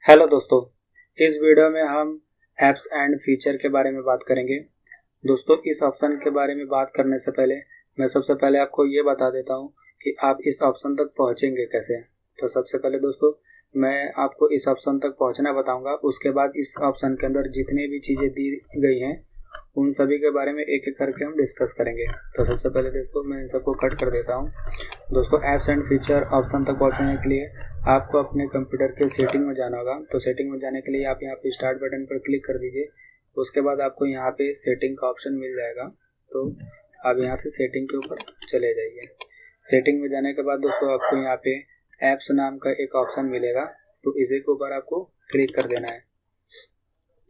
Hello दोस्तों, इस video में हम ऐप्स एंड फीचर के बारे में बात करेंगे। दोस्तों, इस ऑप्शन के बारे में बात करने से पहले मैं सबसे पहले आपको ये बता देता हूँ कि आप इस ऑप्शन तक पहुँचेंगे कैसे। तो सबसे पहले दोस्तों, मैं आपको इस ऑप्शन तक पहुँचना बताऊँगा। उसके बाद इस ऑप्शन के अंदर जितनी भी चीज़ें दी गई हैं उन सभी के बारे में एक एक करके हम डिस्कस करेंगे। तो सबसे पहले दोस्तों मैं इन सबको कट कर देता हूँ। दोस्तों, ऐप्स एंड फीचर ऑप्शन तक पहुँचने के लिए आपको अपने कंप्यूटर के सेटिंग में जाना होगा। तो सेटिंग में जाने के लिए आप यहाँ पे स्टार्ट बटन पर क्लिक कर दीजिए। उसके बाद आपको यहाँ पे सेटिंग का ऑप्शन मिल जाएगा। तो आप यहाँ से सेटिंग के ऊपर चले जाइए। सेटिंग में जाने के बाद दोस्तों आपको यहाँ पे ऐप्स नाम का एक ऑप्शन मिलेगा, तो इसी के ऊपर आपको क्लिक कर देना है।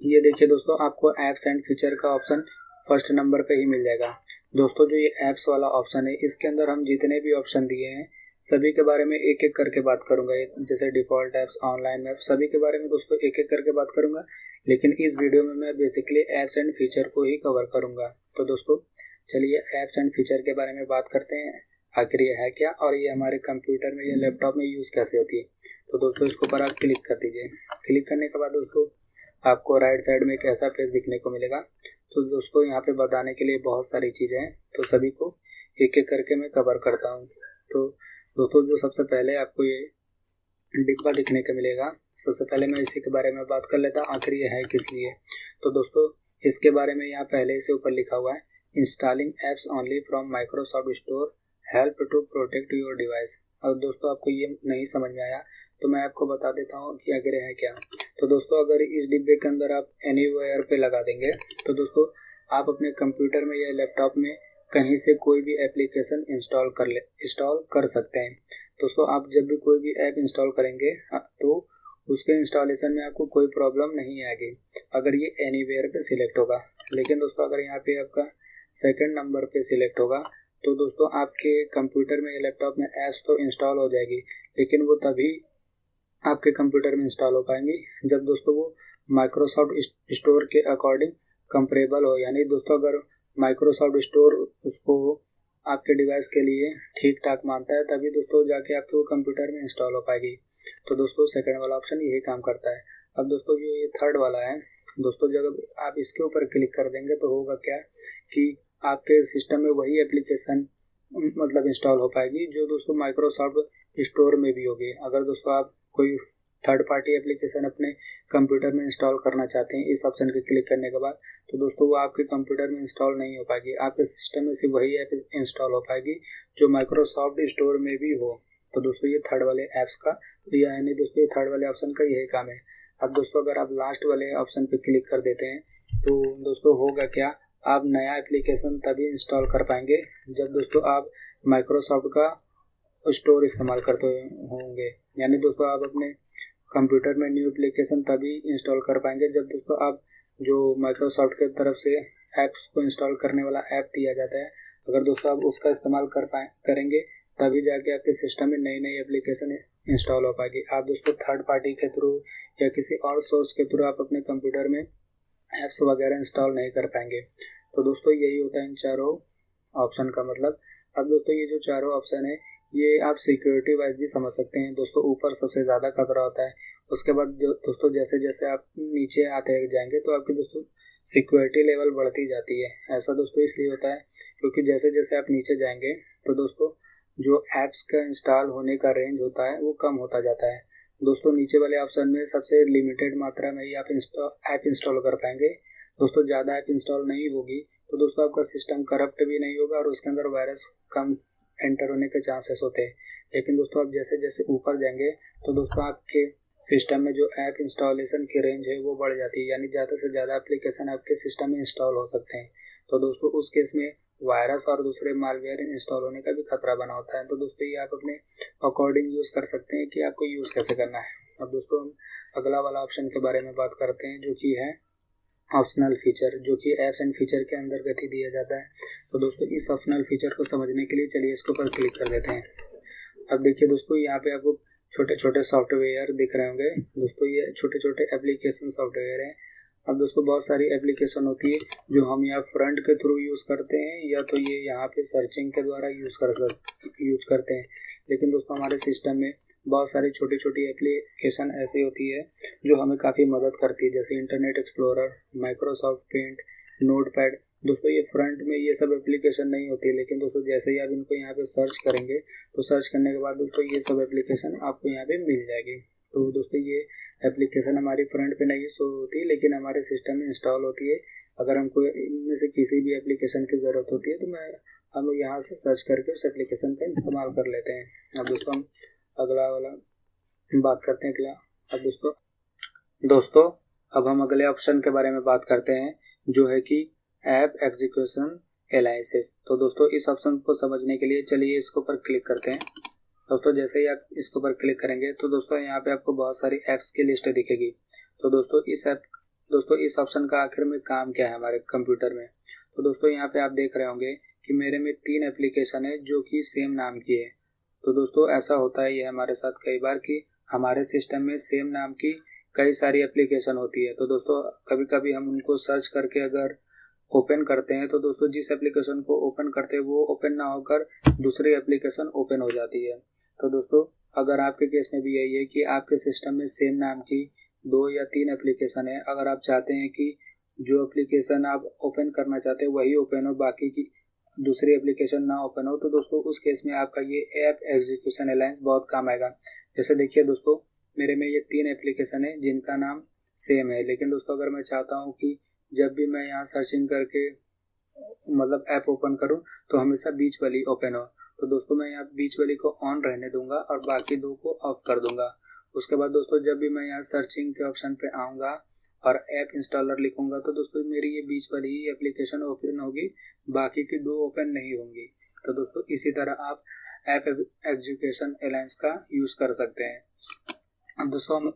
ये देखिए दोस्तों, आपको ऐप्स एंड फीचर का ऑप्शन फर्स्ट नंबर पे ही मिल जाएगा। दोस्तों, जो ये ऐप्स वाला ऑप्शन है इसके अंदर हम जितने भी ऑप्शन दिए हैं सभी के बारे में एक एक करके बात करूंगा। जैसे डिफ़ॉल्ट ऐप्स, ऑनलाइन ऐप्स, सभी के बारे में दोस्तों एक एक करके बात करूंगा। लेकिन इस वीडियो में मैं बेसिकली ऐप्स एंड फीचर को ही कवर करूंगा। तो दोस्तों चलिए ऐप्स एंड फीचर के बारे में बात करते हैं। आखिर ये है क्या और ये हमारे कंप्यूटर में या लैपटॉप में यूज़ कैसे होती है। तो दोस्तों इसके ऊपर आप क्लिक कर दीजिए। क्लिक करने के बाद दोस्तों आपको राइट साइड में एक ऐसा पेज दिखने को मिलेगा। तो दोस्तों यहाँ पे बताने के लिए बहुत सारी चीज़ें हैं, तो सभी को एक एक करके मैं कवर करता हूँ। तो दोस्तों जो सबसे पहले आपको ये डिब्बा दिखने को मिलेगा, सबसे पहले मैं इसी के बारे में बात कर लेता हूँ आखिर ये है किस लिए। तो दोस्तों इसके बारे में यहाँ पहले से ऊपर लिखा हुआ है, installing apps only from Microsoft store, help to protect your device. और दोस्तों आपको ये नहीं समझ में आया तो मैं आपको बता देता हूँ कि आखिर है क्या। तो दोस्तों अगर इस डिब्बे के अंदर आप एनीवेयर पे लगा देंगे तो दोस्तों आप अपने कंप्यूटर में या लैपटॉप में कहीं से कोई भी एप्लीकेशन इंस्टॉल कर सकते हैं। दोस्तों आप जब भी कोई भी ऐप इंस्टॉल करेंगे तो उसके इंस्टॉलेशन में आपको कोई प्रॉब्लम नहीं आएगी अगर ये एनीवेयर पे सिलेक्ट होगा। लेकिन दोस्तों अगर यहाँ पे आपका सेकंड नंबर पे सिलेक्ट होगा तो दोस्तों आपके कंप्यूटर में या लैपटॉप में ऐप्स तो इंस्टॉल हो जाएगी, लेकिन वो तभी आपके कंप्यूटर में इंस्टॉल हो पाएंगी जब दोस्तों वो माइक्रोसॉफ्ट स्टोर के अकॉर्डिंग कंपेरेबल हो। यानी दोस्तों अगर माइक्रोसॉफ्ट स्टोर उसको आपके डिवाइस के लिए ठीक ठाक मानता है तभी दोस्तों जाके आपके वो कंप्यूटर में इंस्टॉल हो पाएगी। तो दोस्तों सेकंड वाला ऑप्शन यही काम करता है। अब दोस्तों जो ये थर्ड वाला है दोस्तों, जब आप इसके ऊपर क्लिक कर देंगे तो होगा क्या कि आपके सिस्टम में वही एप्लीकेशन मतलब इंस्टॉल हो पाएगी जो दोस्तों माइक्रोसॉफ्ट स्टोर में भी होगी। अगर दोस्तों आप कोई थर्ड पार्टी एप्लीकेशन अपने कंप्यूटर में इंस्टॉल करना चाहते हैं इस ऑप्शन पे क्लिक करने के बाद तो दोस्तों वो आपके कंप्यूटर में इंस्टॉल नहीं हो पाएगी। आपके सिस्टम में सिर्फ वही ऐप इंस्टॉल हो पाएगी जो माइक्रोसॉफ्ट स्टोर में भी हो। तो दोस्तों ये थर्ड वाले ऐप्स का यानी दोस्तों ये थर्ड वाले ऑप्शन का यही काम है। अब दोस्तों अगर आप लास्ट वाले ऑप्शन पे क्लिक कर देते हैं तो दोस्तों होगा क्या, आप नया एप्लीकेशन तभी इंस्टॉल कर पाएंगे जब दोस्तों आप माइक्रोसॉफ्ट का स्टोर इस्तेमाल करते होंगे। यानी दोस्तों आप अपने कंप्यूटर में न्यू एप्लीकेशन तभी इंस्टॉल कर पाएंगे जब दोस्तों आप जो माइक्रोसॉफ्ट की तरफ से ऐप्स को इंस्टॉल करने वाला ऐप दिया जाता है अगर दोस्तों आप उसका इस्तेमाल करेंगे तभी जाके आपके सिस्टम में नई नई एप्लीकेशन इंस्टॉल हो पाएगी। आप दोस्तों थर्ड पार्टी के थ्रू या किसी और सोर्स के थ्रू आप अपने कंप्यूटर में ऐप्स वगैरह इंस्टॉल नहीं कर पाएंगे। तो दोस्तों यही होता है इन चारों ऑप्शन का मतलब। अब दोस्तों ये जो चारों ऑप्शन है ये आप सिक्योरिटी वाइज भी समझ सकते हैं। दोस्तों ऊपर सबसे ज़्यादा खतरा होता है, उसके बाद दोस्तों जैसे जैसे आप नीचे आते जाएंगे तो आपकी दोस्तों सिक्योरिटी लेवल बढ़ती जाती है। ऐसा दोस्तों इसलिए होता है क्योंकि जैसे जैसे आप नीचे जाएंगे तो दोस्तों जो ऐप्स का इंस्टॉल होने का रेंज होता है वो कम होता जाता है। दोस्तों नीचे वाले ऑप्शन में सबसे लिमिटेड मात्रा में ही आप ऐप इंस्टॉल कर पाएंगे। दोस्तों ज़्यादा ऐप इंस्टॉल नहीं होगी तो दोस्तों आपका सिस्टम करप्ट भी नहीं होगा और उसके अंदर वायरस कम एंटर होने के चांसेस होते हैं। लेकिन दोस्तों आप जैसे जैसे ऊपर जाएंगे तो दोस्तों आपके सिस्टम में जो ऐप इंस्टॉलेशन की रेंज है वो बढ़ जाती है, यानी ज़्यादा से ज़्यादा एप्लीकेशन आपके सिस्टम में इंस्टॉल हो सकते हैं। तो दोस्तों उस केस में वायरस और दूसरे मालवेयर इंस्टॉल होने का भी खतरा बना होता है। तो दोस्तों ये आप अपने अकॉर्डिंग यूज़ कर सकते हैं कि आपको यूज़ कैसे करना है। अब दोस्तों हम अगला वाला ऑप्शन के बारे में बात करते हैं जो कि है ऑप्शनल फीचर, जो कि ऐप्स एंड फीचर के अंतर्गत ही दिया जाता है। तो दोस्तों इस ऑप्शनल फीचर को समझने के लिए चलिए इसके ऊपर क्लिक कर देते हैं। अब देखिए दोस्तों यहाँ पे आपको छोटे छोटे सॉफ्टवेयर दिख रहे होंगे। दोस्तों ये छोटे छोटे एप्लीकेशन सॉफ्टवेयर हैं। अब दोस्तों बहुत सारी एप्लीकेशन होती है जो हम यहाँ फ्रंट के थ्रू यूज़ करते हैं या तो ये यहाँ पे सर्चिंग के द्वारा यूज़ करते हैं। लेकिन दोस्तों हमारे सिस्टम में बहुत सारी छोटी छोटी एप्लीकेशन ऐसी होती है जो हमें काफ़ी मदद करती है, जैसे Internet Explorer, Microsoft Paint, Notepad. दोस्तों ये फ्रंट में ये सब एप्लीकेशन नहीं होती है, लेकिन दोस्तों जैसे ही आप इनको यहाँ पे सर्च करेंगे तो सर्च करने के बाद दोस्तों ये सब एप्लीकेशन आपको यहाँ पे मिल जाएगी। तो दोस्तों ये एप्लीकेशन हमारी फ्रंट पे नहीं शो होती, लेकिन हमारे सिस्टम में इंस्टॉल होती है। अगर हमको इनमें से किसी भी एप्लीकेशन की ज़रूरत होती है तो हम लोग यहाँ से सर्च करके उस एप्लीकेशन का इस्तेमाल कर लेते हैं। अब दोस्तों हम अगला वाला बात करते हैं अगला। अब दोस्तों अब हम अगले ऑप्शन के बारे में बात करते हैं, जो है कि ऐप एग्जीक्यूशन एलायंसेस। तो दोस्तों इस ऑप्शन को समझने के लिए चलिए इसके ऊपर क्लिक करते हैं। दोस्तों जैसे ही आप इसके ऊपर क्लिक करेंगे तो दोस्तों यहाँ पे आपको बहुत सारी ऐप्स की लिस्ट दिखेगी। तो दोस्तों इस ऑप्शन का आखिर में काम क्या है हमारे कंप्यूटर में। तो दोस्तों यहाँ पे आप देख रहे होंगे कि मेरे में 3 एप्लीकेशन है जो कि सेम नाम की है। तो दोस्तों ऐसा होता है ये हमारे साथ कई बार कि हमारे सिस्टम में सेम नाम की कई सारी एप्लीकेशन होती है। तो दोस्तों कभी कभी हम उनको सर्च करके अगर ओपन करते हैं तो दोस्तों जिस एप्लीकेशन को ओपन करते हैं वो ओपन ना होकर दूसरी एप्लीकेशन ओपन हो जाती है। तो दोस्तों अगर आपके केस में भी यही है कि आपके सिस्टम में सेम नाम की 2 या 3 एप्लीकेशन है, अगर आप चाहते हैं कि जो एप्लीकेशन आप ओपन करना चाहते हैं वही ओपन हो, बाकी की दूसरी एप्लीकेशन ना ओपन हो, तो दोस्तों उस केस में आपका ये ऐप एग्जीक्यूशन एलायंस बहुत काम आएगा। जैसे देखिए दोस्तों मेरे में ये 3 एप्लीकेशन है जिनका नाम सेम है, लेकिन दोस्तों अगर मैं चाहता हूँ कि जब भी मैं यहाँ सर्चिंग करके मतलब ऐप ओपन करूँ तो हमेशा बीच वाली ओपन हो, तो दोस्तों मैं यहाँ बीच वाली को ऑन रहने दूंगा और बाकी 2 को ऑफ कर दूंगा। उसके बाद दोस्तों जब भी मैं यहाँ सर्चिंग के ऑप्शन पे आऊँगा और ऐप इंस्टॉलर लिखूंगा तो दोस्तों मेरी ये बीच वाली ही एप्लीकेशन ओपन होगी, बाकी की 2 ओपन नहीं होंगी। तो दोस्तों इसी तरह आप ऐप एग्जीक्यूशन एलायंस का यूज़ कर सकते हैं। अब दोस्तों हम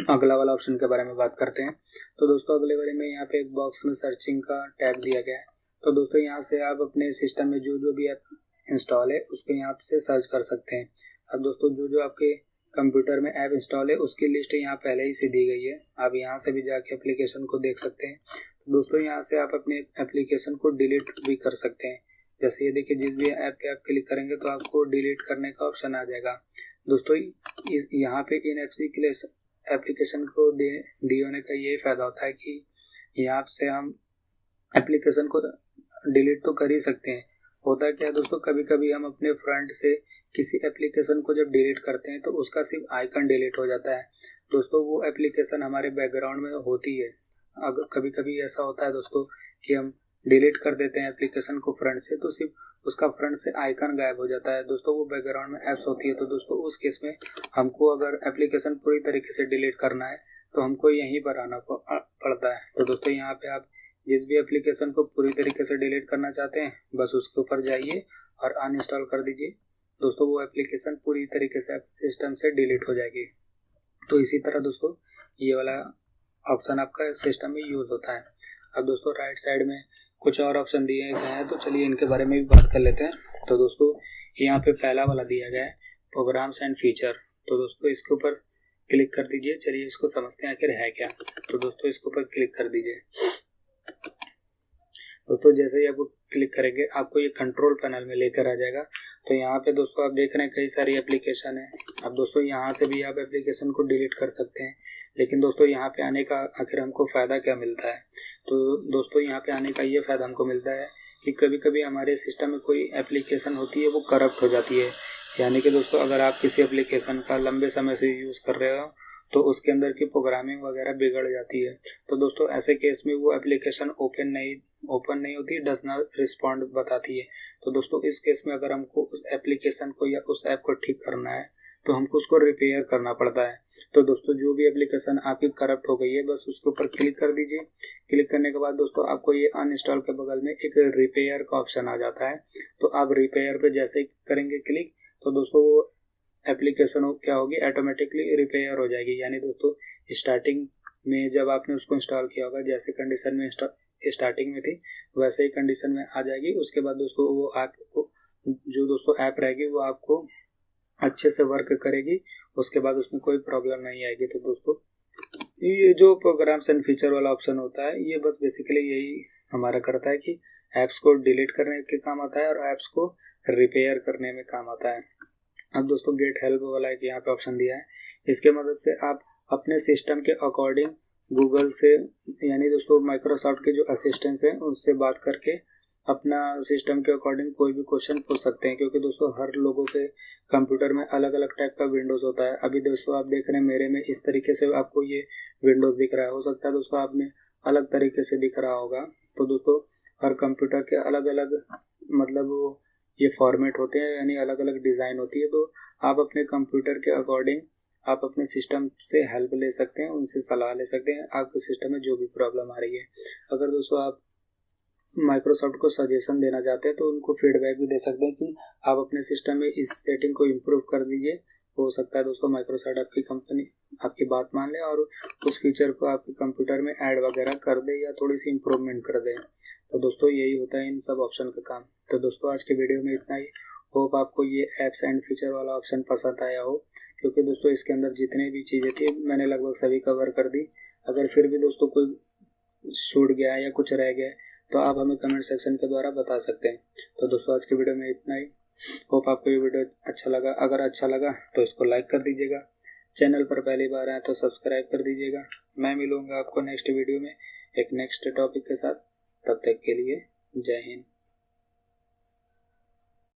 अगला वाला ऑप्शन के बारे में बात करते हैं। तो दोस्तों अगले वाले में यहाँ पे एक बॉक्स में सर्चिंग का टैब दिया गया है। तो दोस्तों यहाँ से आप अपने सिस्टम में जो भी ऐप इंस्टॉल है उसको यहाँ से सर्च कर सकते हैं। अब दोस्तों जो आपके कंप्यूटर में ऐप इंस्टॉल है उसकी लिस्ट यहाँ पहले ही से दी गई है, आप यहाँ से भी जाके एप्लीकेशन को देख सकते हैं। तो दोस्तों यहाँ से आप अपने एप्लीकेशन को डिलीट भी कर सकते हैं। जैसे ये देखिए जिस भी ऐप पे आप क्लिक करेंगे तो आपको डिलीट करने का ऑप्शन आ जाएगा। दोस्तों यहाँ पे इन एप्लीकेशन को दिए होने का यही फ़ायदा होता है कि यहाँ से हम एप्लीकेशन को डिलीट तो कर ही सकते हैं। होता क्या है दोस्तों, कभी कभी हम अपने फ्रंट से किसी एप्लीकेशन को जब डिलीट करते हैं तो उसका सिर्फ आइकन डिलीट हो जाता है। दोस्तों वो एप्लीकेशन हमारे बैकग्राउंड में होती है। अगर कभी कभी ऐसा होता है दोस्तों कि हम डिलीट कर देते हैं एप्लीकेशन को फ्रंट से तो सिर्फ उसका फ्रंट से आइकन गायब हो जाता है। दोस्तों वो बैकग्राउंड में ऐप्स होती है। तो दोस्तों उस केस में हमको अगर एप्लीकेशन पूरी तरीके से डिलीट करना है तो हमको यहीं पर आना पड़ता है। तो दोस्तों यहाँ पे आप जिस भी एप्लीकेशन को पूरी तरीके से डिलीट करना चाहते हैं बस उसके ऊपर जाइए और अनइंस्टॉल कर दीजिए। दोस्तों वो एप्लीकेशन पूरी तरीके से सिस्टम से डिलीट हो जाएगी। तो इसी तरह दोस्तों ये वाला ऑप्शन आपका सिस्टम में यूज़ होता है। अब दोस्तों राइट साइड में कुछ और ऑप्शन दिए गए हैं, तो चलिए इनके बारे में भी बात कर लेते हैं। तो दोस्तों यहाँ पे पहला वाला दिया गया है प्रोग्राम्स एंड फीचर। तो दोस्तों इसके ऊपर क्लिक कर दीजिए। चलिए इसको समझते हैं आखिर है क्या। तो दोस्तों इसके ऊपर क्लिक कर दीजिए। दोस्तों जैसे ही आप क्लिक करेंगे आपको ये कंट्रोल पैनल में लेकर आ जाएगा। तो यहाँ पे दोस्तों आप देख रहे हैं कई सारी एप्लीकेशन है। अब दोस्तों यहाँ से भी आप एप्लीकेशन को डिलीट कर सकते हैं, लेकिन दोस्तों यहाँ पे आने का आखिर हमको फ़ायदा क्या मिलता है। तो दोस्तों यहाँ पे आने का ये फ़ायदा हमको मिलता है कि कभी कभी हमारे सिस्टम में कोई एप्लीकेशन होती है वो करप्ट हो जाती है। यानी कि दोस्तों अगर आप किसी एप्लीकेशन का लंबे समय से यूज़ कर रहे हो तो उसके अंदर की प्रोग्रामिंग वगैरह बिगड़ जाती है। तो दोस्तों ऐसे केस में वो एप्लीकेशन ओपन नहीं होती, डज नॉट रिस्पॉन्ड बताती है। तो दोस्तों इस केस में अगर हमको उस एप्लीकेशन को या उस ऐप को ठीक करना है तो हमको उसको रिपेयर करना पड़ता है। तो दोस्तों जो भी एप्लीकेशन आपकी करप्ट हो गई है बस उसके ऊपर क्लिक कर दीजिए। क्लिक करने के बाद दोस्तों आपको ये अनइंस्टॉल के बगल में एक रिपेयर का ऑप्शन आ जाता है। तो आप रिपेयर पे जैसे ही करेंगे क्लिक तो दोस्तों वो एप्लीकेशन क्या होगी, ऑटोमेटिकली रिपेयर हो जाएगी। यानी दोस्तों स्टार्टिंग में जब आपने उसको इंस्टॉल किया होगा जैसे कंडीशन में स्टार्टिंग में थी वैसे ही कंडीशन में आ जाएगी। उसके बाद दोस्तों वो आपको जो दोस्तों ऐप रहेगी वो आपको अच्छे से वर्क करेगी। उसके बाद उसमें कोई प्रॉब्लम नहीं आएगी। तो दोस्तों ये जो प्रोग्राम्स एंड फीचर वाला ऑप्शन होता है ये बस बेसिकली यही हमारा करता है कि ऐप्स को डिलीट करने के काम आता है और ऐप्स को रिपेयर करने में काम आता है। अब दोस्तों गेट हेल्प वाला एक यहाँ पे ऑप्शन दिया है। इसके मदद से आप अपने सिस्टम के अकॉर्डिंग गूगल से यानी दोस्तों माइक्रोसॉफ्ट के जो असिस्टेंट्स हैं उनसे बात करके अपना सिस्टम के अकॉर्डिंग कोई भी क्वेश्चन पूछ सकते हैं, क्योंकि दोस्तों हर लोगों के कंप्यूटर में अलग अलग टाइप का विंडोज़ होता है। अभी दोस्तों आप देख रहे हैं मेरे में इस तरीके से आपको ये विंडोज़ दिख रहा है, हो सकता है दोस्तों आप में अलग तरीके से दिख रहा होगा। तो दोस्तों हर कंप्यूटर के अलग अलग मतलब ये फॉर्मेट होते हैं, यानी अलग अलग डिज़ाइन होती है। तो आप अपने कंप्यूटर के अकॉर्डिंग आप अपने सिस्टम से हेल्प ले सकते हैं, उनसे सलाह ले सकते हैं आपके सिस्टम में जो भी प्रॉब्लम आ रही है। अगर दोस्तों आप माइक्रोसॉफ्ट को सजेशन देना चाहते हैं तो उनको फीडबैक भी दे सकते हैं कि आप अपने सिस्टम में इस सेटिंग को इम्प्रूव कर दीजिए। हो सकता है दोस्तों माइक्रोसॉफ्ट आपकी कंपनी आपकी बात मान ले और उस फीचर को आपके कंप्यूटर में ऐड वगैरह कर दे या थोड़ी सी इम्प्रूवमेंट कर दे। तो दोस्तों यही होता है इन सब ऑप्शन का काम। तो दोस्तों आज के वीडियो में इतना ही। होप आपको ये एप्स एंड फीचर वाला ऑप्शन पसंद आया हो, क्योंकि दोस्तों इसके अंदर जितने भी चीज़ें थी मैंने लगभग सभी कवर कर दी। अगर फिर भी दोस्तों कोई छूट गया है या कुछ रह गया है तो आप हमें कमेंट सेक्शन के द्वारा बता सकते हैं। तो दोस्तों आज के वीडियो में इतना ही। होप आपको ये वीडियो अच्छा लगा। अगर अच्छा लगा तो इसको लाइक कर दीजिएगा, चैनल पर पहली बार आए तो सब्सक्राइब कर दीजिएगा। मैं मिलूंगा आपको नेक्स्ट वीडियो में एक नेक्स्ट टॉपिक के साथ। तब तक के लिए जय हिंद।